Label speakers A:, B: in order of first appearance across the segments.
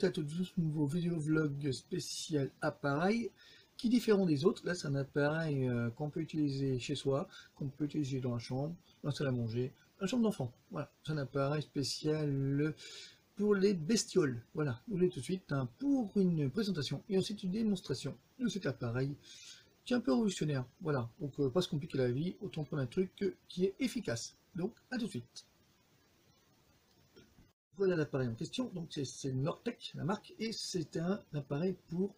A: à tout nouveau vidéo vlog spécial appareil qui est différent des autres. Là c'est un appareil qu'on peut utiliser chez soi, qu'on peut utiliser dans la chambre, dans la salle à manger, dans la chambre d'enfant. Voilà, c'est un appareil spécial pour les bestioles. Voilà, vous voulez tout de suite pour une présentation et ensuite une démonstration de cet appareil qui est un peu révolutionnaire. Voilà, donc pas se compliquer la vie, autant prendre un truc qui est efficace. Donc à tout de suite. Voilà l'appareil en question, donc c'est Nortec, la marque, et c'est un appareil pour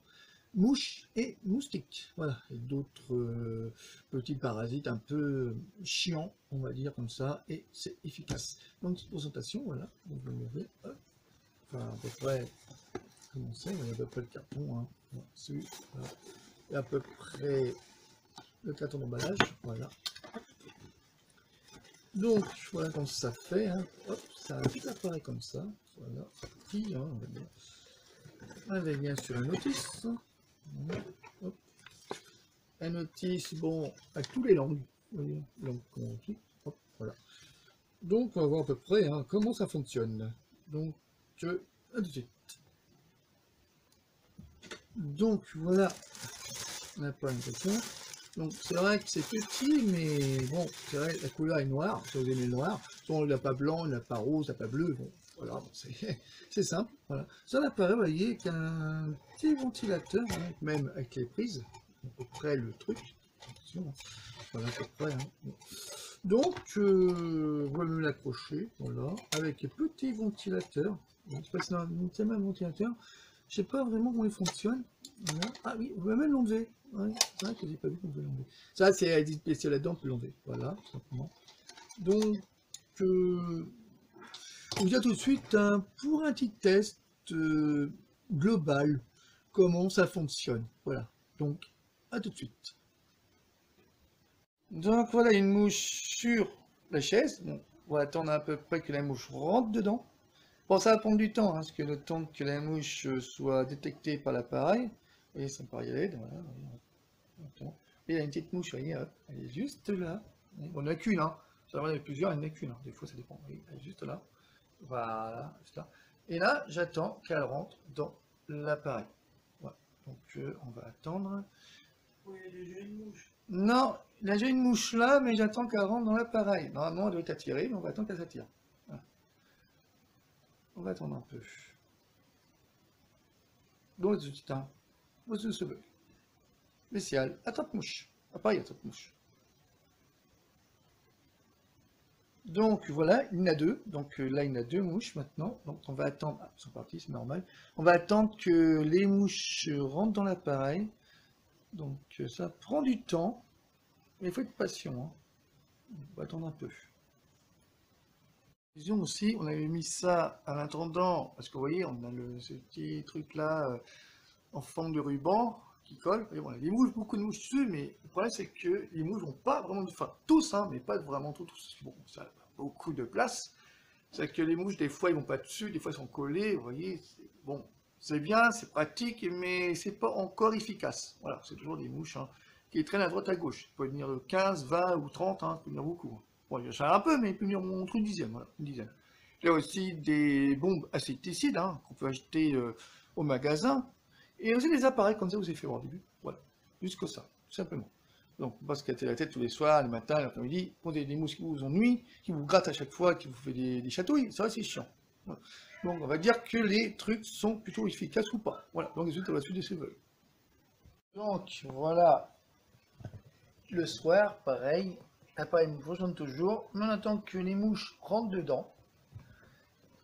A: mouches et moustiques. Voilà, et d'autres petits parasites un peu chiants, on va dire comme ça, et c'est efficace. Donc cette présentation, voilà, donc vous l'avez, enfin à peu près, comment c'est, il y a à peu près le carton, hein. Voilà, voilà. Et à peu près le carton d'emballage, voilà. Donc voilà comment ça fait, hein. Hop, ça apparaît comme ça, voilà, petit, hein, on va dire. Avec bien sûr une notice, hop. Un notice, bon, avec toutes les langues, vous voyez, langue hop, voilà. Donc on va voir à peu près hein, comment ça fonctionne. Donc, à tout de suite. Donc voilà, on n'a pas une question. Donc c'est vrai que c'est petit, mais bon, c'est vrai, la couleur est noire, si vous aimez le noir. Sinon, il n'a pas blanc, il n'a pas rose, il n'a pas bleu, bon, voilà, bon, c'est simple, voilà. Ça apparaît, vous voyez, qu'un petit ventilateur, hein, même avec les prises, à peu près le truc, attention, voilà, à peu près, hein. Bon. Donc, vous pouvez me l'accrocher, voilà, avec un petit ventilateur, c'est un ventilateur, je sais pas vraiment comment il fonctionne. Voilà. Ah oui, on peut même l'enlever. Ouais, c'est vrai que j'ai pas vu qu'on peut l'enlever. Ça, c'est à dire spécial là-dedans, on peut l'enlever. Voilà, tout simplement. Donc, on vient tout de suite pour un petit test global, comment ça fonctionne. Voilà. Donc, à tout de suite. Donc, voilà une mouche sur la chaise. Bon, on va attendre à peu près que la mouche rentre dedans. Bon, ça va prendre du temps, hein, parce que le temps que la mouche soit détectée par l'appareil. Vous voyez, ça me paraît y aller. Voilà, attends. Et il y a une petite mouche, vous voyez, hop, elle est juste là. Bon, on n'a qu'une, hein. Ça va, il y en a plusieurs, il n'y en a qu'une. Hein. Des fois, ça dépend. Oui, elle est juste là. Voilà, juste là. Et là, j'attends qu'elle rentre dans l'appareil. Voilà. Donc, on va attendre.
B: Oui, il y a déjà une mouche.
A: Non, il y a déjà une mouche là, mais j'attends qu'elle rentre dans l'appareil. Normalement, elle doit être attirée, mais on va attendre qu'elle s'attire. Voilà. On va attendre un peu. Donc, c'est un. Voici ce bug. Spécial. Attrape-mouche. Appareil attrape-mouche. Donc voilà, il y en a deux. Donc là, il y en a deux mouches maintenant. Donc on va attendre. Ah, ils sont partis, c'est normal. On va attendre que les mouches rentrent dans l'appareil. Donc ça prend du temps. Mais il faut être patient. Hein. On va attendre un peu. Disons aussi, on avait mis ça en attendant. Parce que vous voyez, on a ce petit truc là en forme de ruban qui colle. Et bon, il y a des mouches, beaucoup de mouches dessus, mais le problème c'est que les mouches n'ont pas vraiment de. Enfin, tous, hein, mais pas vraiment tous. Bon, ça a beaucoup de place. C'est que les mouches, des fois, ils vont pas dessus, des fois, ils sont collés. Vous voyez, bon, c'est bien, c'est pratique, mais c'est pas encore efficace. Voilà, c'est toujours des mouches hein, qui traînent à droite à gauche. Il peut venir 15, 20 ou 30, hein, ça peut venir beaucoup. Bon, il y en a un peu, mais il peut venir entre une dizaine. Voilà, une dizaine. Il y a aussi des bombes insecticides hein, qu'on peut acheter au magasin. Et aussi des appareils comme ça, vous avez fait voir au début. Voilà, juste que ça, tout simplement. Donc, pas se casser la tête tous les soirs, le matin, l'après-midi, pour des mouches qui vous ennuient, qui vous grattent à chaque fois, qui vous fait des chatouilles, ça c'est chiant. Voilà. Donc, on va dire que les trucs sont plutôt efficaces ou pas. Voilà, donc ensuite, on va suivre des cheveux. Donc, voilà, le soir, pareil, l'appareil nous fonctionne toujours, mais on attend que les mouches rentrent dedans.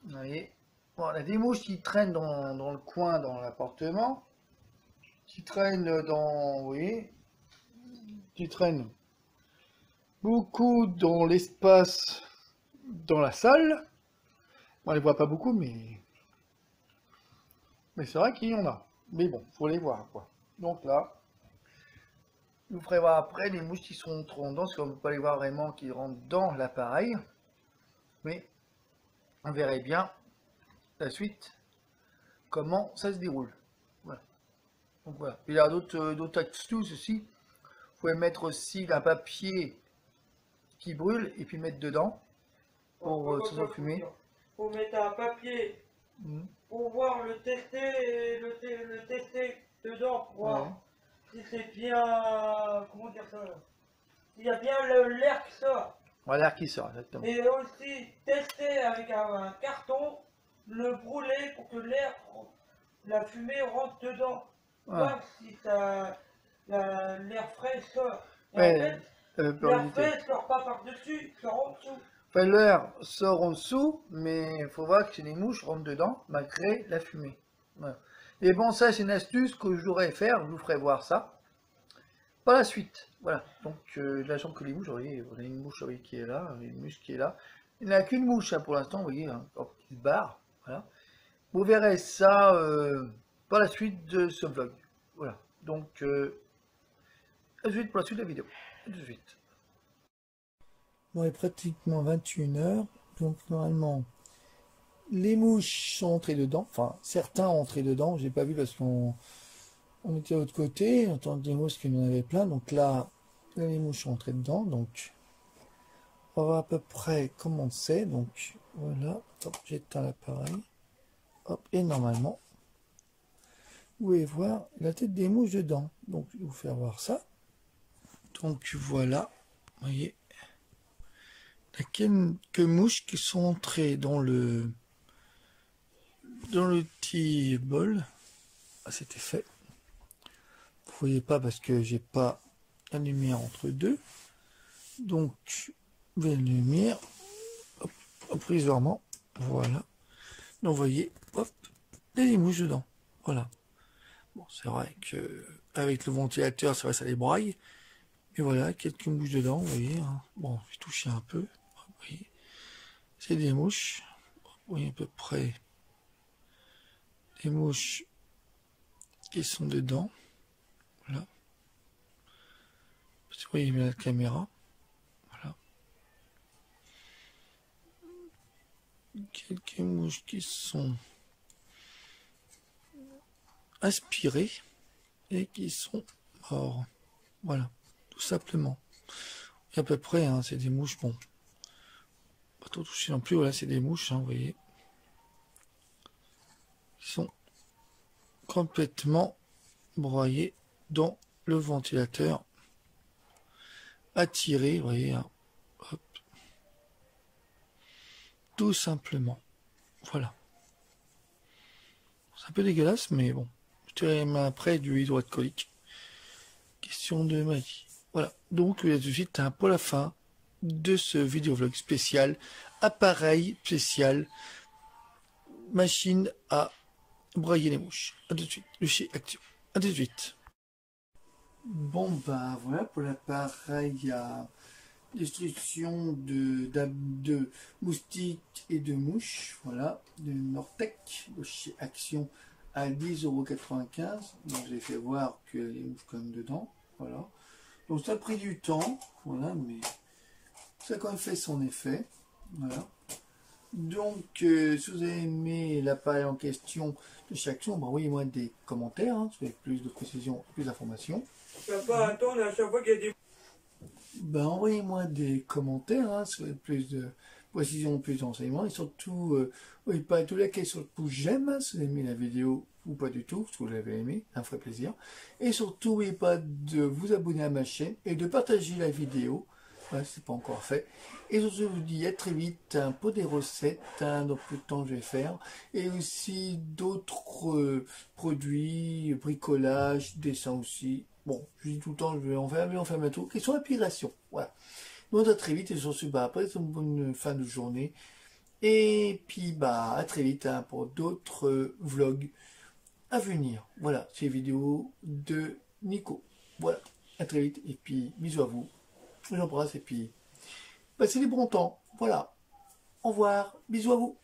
A: Vous voyez, bon, on a des mouches qui traînent dans le coin, dans l'appartement, qui traînent dans, vous voyez, qui traînent beaucoup dans l'espace, dans la salle. On les voit pas beaucoup, mais c'est vrai qu'il y en a. Mais bon, faut les voir, quoi. Donc là, je vous ferai voir après les mouches qui sont trop dedans, parce qu'on ne peut pas les voir vraiment qui rentrent dans l'appareil. Mais on verrait bien la suite, comment ça se déroule. Voilà. Donc voilà. Il y a d'autres astuces aussi. Vous pouvez mettre aussi un papier qui brûle et puis mettre dedans pour se fumer.
B: Faut mettre un papier pour voir le tester et le tester dedans pour voir
A: Ouais.
B: si c'est bien, comment dire ça, s'il y a bien l'air qui sort.
A: Voilà l'air qui sort, exactement.
B: Et aussi tester avec un carton, le brûler pour que l'air, la fumée rentre dedans.
A: Ah.
B: Voir si ça, l'air frais sort. Et en
A: Ouais,
B: fait,
A: pour
B: l'air
A: éviter.
B: frais ne sort pas par-dessus, il sort en dessous.
A: Enfin, l'air sort en dessous, mais il faut voir que les mouches rentrent dedans, malgré la fumée. Voilà. Et bon, ça, c'est une astuce que je voudrais faire, je vous ferai voir ça par la suite. Voilà, donc la chambre que les mouches, vous voyez, on a une mouche qui est là, une mouche qui est là. Il n'y en a qu'une mouche hein, pour l'instant, vous voyez, hein, qui se barre. Voilà. Vous verrez ça par la suite de ce vlog. Voilà, donc à tout de suite pour la suite de la vidéo. À tout de suite. Bon, il est pratiquement 21h, donc normalement les mouches sont entrées dedans, enfin certains ont entré dedans, j'ai pas vu parce qu'on était de l'autre côté, on entend des mouches qu'il y en avait plein, donc là les mouches sont entrées dedans, donc on va à peu près commencer, donc voilà, hop, j'éteins l'appareil, hop, et normalement vous pouvez voir la tête des mouches dedans, donc je vais vous faire voir ça, donc voilà, vous voyez, il y a quelques mouches qui sont entrées dans le petit bol. Ah, c'était fait. Vous voyez pas parce que j'ai pas la lumière entre deux. Donc, la lumière, hop, provisoirement, voilà. Donc, vous voyez, hop, il y a des mouches dedans. Voilà. Bon, c'est vrai que avec le ventilateur, c'est vrai, ça les braille. Mais voilà, quelques mouches dedans, vous voyez. Hein. Bon, j'ai touché un peu. Vous voyez. C'est des mouches. Vous voyez à peu près les mouches qui sont dedans. Voilà. Vous voyez bien la caméra. Voilà. Quelques mouches qui sont aspirées et qui sont morts. Voilà. Tout simplement. Et à peu près, hein, c'est des mouches, bon. Pas trop touché non plus. Voilà, c'est des mouches, hein, vous voyez. Qui sont complètement broyées dans le ventilateur. Attirées, vous voyez. Hein. Hop. Tout simplement. Voilà. C'est un peu dégueulasse, mais bon. Je dirais même après du hydroalcoolique. Question de magie. Voilà. Donc, tout de suite, un peu la fin de ce vidéo-vlog spécial. Appareil spécial. Machine à broyer les mouches. A tout de suite. Le chez Action. A tout de suite. Bon, bah voilà pour l'appareil à destruction de moustiques et de mouches. Voilà. De Nortec. De chez Action à 10,95 €. Donc, j'ai fait voir que les mouches quand même dedans. Voilà. Donc, ça a pris du temps. Voilà, mais ça a quand même fait son effet. Voilà. Donc, si vous avez aimé l'appareil en question de chaque action, bah, envoyez-moi des commentaires, hein, si vous avez plus de précision, plus d'informations.
B: Tu vas pas attendre à chaque fois qu'il y a des...
A: Bah, envoyez-moi des commentaires, hein, si vous avez plus de précision, plus d'enseignements, et surtout, oui, pas tous les sur le pouce j'aime, hein, si vous avez aimé la vidéo ou pas du tout, si vous l'avez aimé, ça me ferait plaisir. Et surtout, n'oubliez pas de vous abonner à ma chaîne et de partager la vidéo. Ouais, c'est pas encore fait. Et je vous dis à très vite hein, pour des recettes, hein, dans peu de temps je vais faire, et aussi d'autres produits, bricolage, dessin aussi. Bon, je dis tout le temps, je vais en faire bientôt. Question inspiration, voilà. Donc à très vite et sur ce, bah après c'est une bonne fin de journée. Et puis bah à très vite hein, pour d'autres vlogs à venir. Voilà, ces vidéos de Nico. Voilà, à très vite et puis bisous à vous. Je vous embrasse et puis passez des bons temps. Voilà. Au revoir. Bisous à vous.